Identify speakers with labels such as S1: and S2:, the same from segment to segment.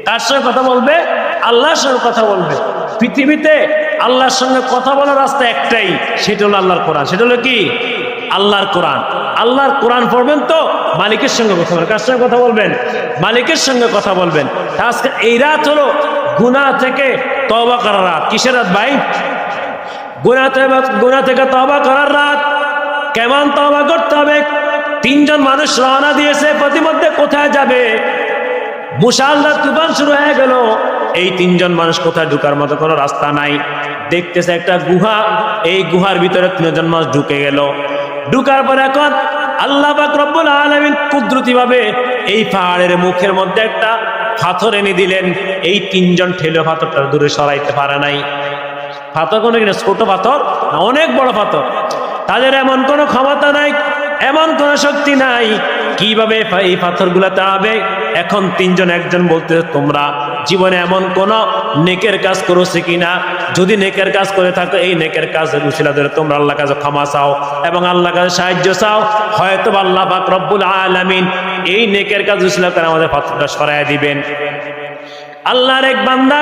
S1: কার সঙ্গে কথা বলবে? আল্লাহর সঙ্গে কথা বলবে। পৃথিবীতে আল্লাহর সঙ্গে কথা বলার রাস্তা একটাই, সেটা হলো আল্লাহর কোরআন। সেটা হলো কি? আল্লাহর কোরআন। আল্লাহর কোরআন পড়বেন তো মালিকের সঙ্গে কথা বলবেন। কার সঙ্গে কথা বলবেন? মালিকের সঙ্গে কথা বলবেন। আজকে এই রাত হলো গুনাহ থেকে তওবা করার রাত। কিসের রাত ভাই? গুনাহ থেকে তওবা করার রাত। কেমন তওবা করতে হবে? তিনজন মানুষ রওনা দিয়েছে, প্রতিমধ্যে কোথায় যাবে? মুষলধারে তুফান শুরু হয়ে গেল। এই তিনজন মানুষ কোথায় ঢুকার মতো কোনো রাস্তা নাই। দেখতেছে একটা গুহা, এই গুহার ভিতরে তিনজন মানুষ ঢুকে গেল। ঢুকার পর এখন আল্লাহ পাক রব্বুল আলামিন কুদরতি ভাবে এই পাহাড়ের মুখের মধ্যে একটা পাথর এনে দিলেন। এই তিনজন ঠেলে পাথরটা দূরে সরাইতে পারে নাই। পাথর কোনো কিনা ছোট পাথর না, অনেক বড় পাথর। তাদের এমন কোনো ক্ষমতা নাই, এমন কোনো শক্তি নাই। কিভাবে এই পাথরগুলা তাড়াবে? এখন তিনজন একজন বলতে, তোমরা জীবনে এমন কোন নেকের কাজ করেছে কিনা? যদি নেকের কাজ করে থাকো, এই নেকের কাজের উসিলা ধরে তোমরা আল্লাহর কাছে ক্ষমা চাও এবং আল্লাহর কাছে সাহায্য চাও। হয়তো আল্লাহ পাক রব্বুল আলামিন এই নেকের কাজ উসিলা করে আমাদের পাথরটা সরাইয়া দিবেন। আল্লাহর এক বান্দা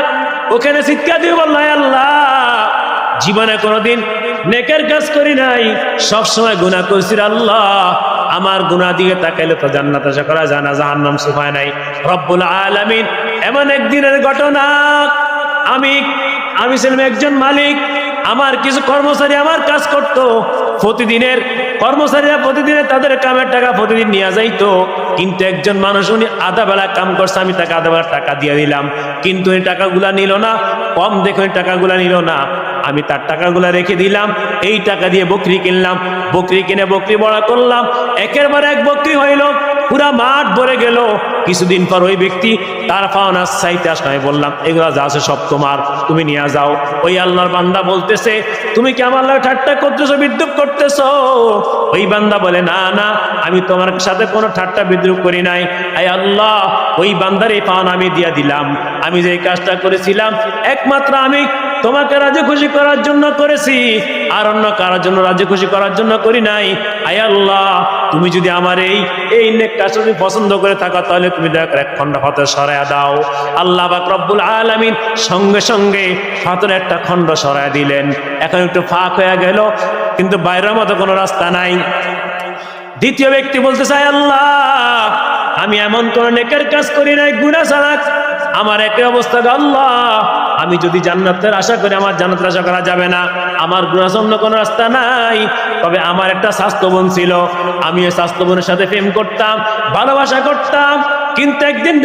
S1: ওখানে চিৎকার দিয়ে বলল, আল্লাহ, জীবনে কোনোদিন নেকের কাজ করি নাই, সবসময় গুনাহ করছি। আল্লাহ, আমার গুনাহ দিকে তাকাইলে তো জান্নাত আশা করা যায় না, জাহান্নাম সুফায় নাই। রব্বুল আলামিন এমন একদিনের ঘটনা, আমি ছিলাম একজন মালিক, আমার কিছু কর্মচারী আমার কাজ করত। প্রতিদিনের কর্মচারীরা প্রতিদিনের তাদের কামের টাকা প্রতিদিন নিয়ে যাইতো। কিন্তু একজন মানুষ, উনি আধা বেলা কাম করছে, আমি তাকে আধা বেলা টাকা দিয়ে দিলাম, কিন্তু এই টাকাগুলা নিল না। কম দেখে ওই টাকাগুলা নিল না। আমি তার টাকাগুলা রেখে দিলাম। এই টাকা দিয়ে বকরি কিনলাম, বকরি কিনে বকরি বড় করলাম। একের পর এক বকরি হইল, পুরা মাঠ ভরে গেল। কিছুদিন পর ওই ব্যক্তি তার পাওনা চাইতে আসলো। আমি বললাম, এগুলা যা আছে সব তোমার, তুমি নিয়ে যাও। ওই আল্লাহর বান্দা বলতেছে, তুমি কি আমার লাগে ঠাট্টা করতেছো, বিদ্রুপ করতেছো? ওই বান্দা বলে, না না, আমি তোমার সাথে কোনো ঠাট্টা বিদ্রুপ করি নাই। আয় আল্লাহ, ওই বান্দার এই পাওনা আমি দিয়ে দিলাম। আমি যে কাজটা করেছিলাম একমাত্র আমি তোমাকে রাজি খুশি করার জন্য করেছি, আর অন্য কারোর জন্য রাজি খুশি করার জন্য করি নাই। আয় আল্লাহ, তুমি যদি আমার এই নেক কাজ যদি পছন্দ করে থাকো, তাহলে তুমি দয়া করে এক খণ্ড পাথর সরাইয়া দাও। আল্লাহ পাক রব্বুল আলামিন সঙ্গে সঙ্গে পাথরের একটা খণ্ড সরাইয়া দিলেন। এখন একটু ফাঁক হয়ে গেল, কিন্তু বাইরের মতো কোনো রাস্তা নাই। দ্বিতীয় ব্যক্তি বলতে চায়, আল্লাহ, আমি এমন কোন নেকের কাজ করি নাই গুনাহ ছাড়া, আমার একই অবস্থা। আল্লাহ, আমি যদি জান্নাতের আশা করি, আমার জান্নাতের আশা করা যাবে না। আমার গুনাহ অন্য কোনো রাস্তা নাই। তবে আমার একটা স্বাস্থ্য বোন ছিল, আমি ওই স্বাস্থ্য বোনের সাথে প্রেম করতাম, ভালোবাসা করতাম। কিন্তু একদিন